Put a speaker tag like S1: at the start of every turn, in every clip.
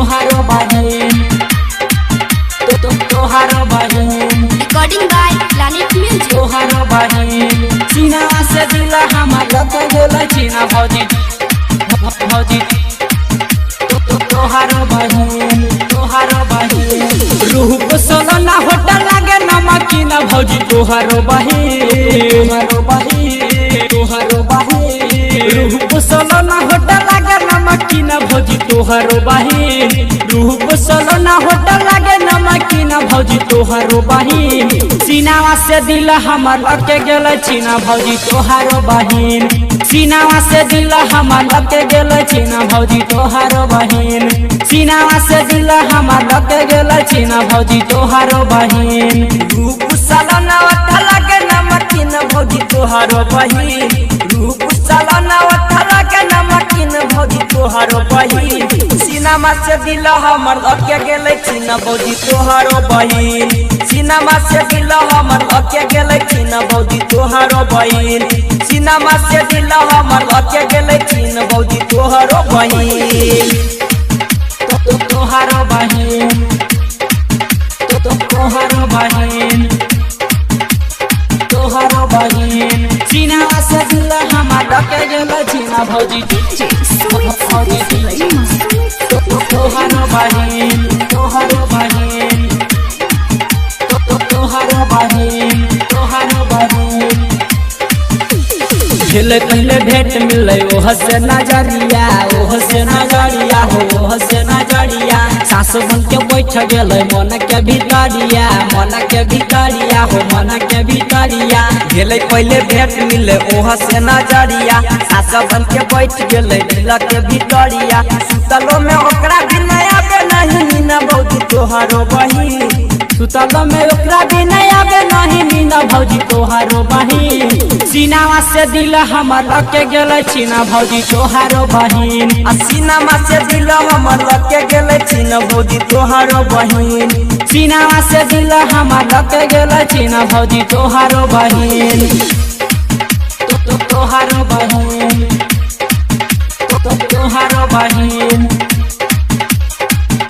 S1: तोहारो बहिन तोहारो बहिन
S2: रिकॉर्डिंग बाय प्लैनेट म्यूजिक।
S1: तोहारो बहिन सीना से दिल हमार लग गेल चीना भौजी भौजी तोहारो बहिन रूप सोना होटल लागे नमकीन भौजी तोहारो बहिन तोहारो बहिन रूप सोना होटल लागे नमकीन भौजी तोहारो बहिन रूप सोना होटल लागे नमकीन भौजी तोहारो बहिन सीनावा से दिल हमार लग गेल चीना भौजी तोहारो बहिन सीनावा से दिल हमार लग गेल चीना भौजी तोहारो बहिन सीनावा से दिल हमार लग गेल चीना भौजी तोहारो बहिन
S3: रूप सलना लगे नमकीन भौजी तोहारो बहिन रूप सलना लगे नमकीन भौजी तोहारो बहिन सीनामा से दिल हमर लग गेल चीना भौजी तोहारो बहिन सीनामा से दिल हमर लग गेल चीना भौजी तोहारो बहिन सीनामा से दिल हमर लग गेल चीना भौजी तोहारो बहिन
S1: तोहारो बहिन तोहारो बहिन तोहारो बहिन सीनावा से दिल हमार लग गेल चीना भौजी भौजी तोहारो बहिन तोहारो बहिन तोहारो बहिन तोहारो बहिन खेले पहले भेंट मिले ओह से नजरिया ओह से नजरिया हो ओह से नजरिया सास बन के बैठ गेले मन के भितरिया हो मन के भितरिया
S3: खेले पहले भेंट मिले ओह से नजरिया सास बन के बैठ गेले दिल के भितरिया सुतलो में ओकरा भी नया बे नहीं मीना भौजी तोहारो बहिन
S1: सुतल में ओकरा भी नहीं आवे नहीं मीना भौजी तोहारो बहिन सीनावा से दिल हमार लग गेल चीना भौजी तोहारो बहिन
S3: सीनामा से दिल हमर लग गेल चीना भौजी तोहारो बहिन
S1: सीनावा से दिल हमार लग गेल चीना भौजी तोहारो बहिन तोहारो बहिन तोहारो बहिन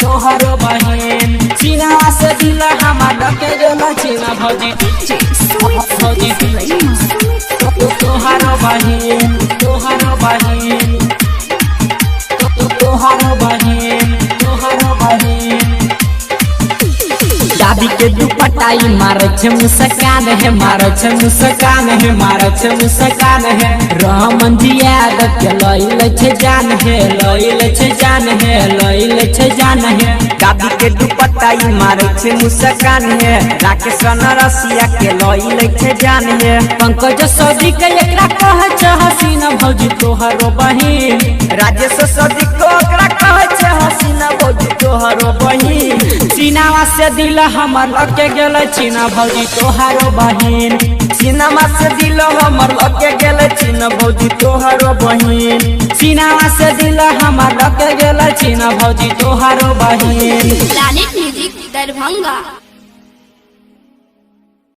S1: तोहारो बहिन सीनावा से दिल हमार लग गेल चीना भौजी भौजी तोहारो बहिन तोहारो बहिन तोहारो बहिन तोहारो बहिन दादी के दुपट्टाई मारे छे मुस्कान है मारे छे मुस्कान है मारे छे मुस्कान है रामन जी याद के लइल छे जान है लइल छे जान है लइल छे जान है
S3: दादी के दुपट्टाई मारे छे मुस्कान है राकेश रसिया के लइल छे जान है
S1: पंकज सौदी के एकरा कह छ हसीना भौजी तोहारो बहिन
S3: राजेश सौदी को एकरा कह छ हसीना भौजी तोहारो बहिन
S1: सीनावा से दिल हमार लग गेल चीना भौजी तोहारो बहिन
S3: सीनामा से दिल हमर लग गेल चीना भौजी तोहारो बहिन
S1: सीनावा से दिल हमार लग गेल चीना भौजी तोहारो बहिन
S2: प्लैनेट म्यूजिक दरभंगा।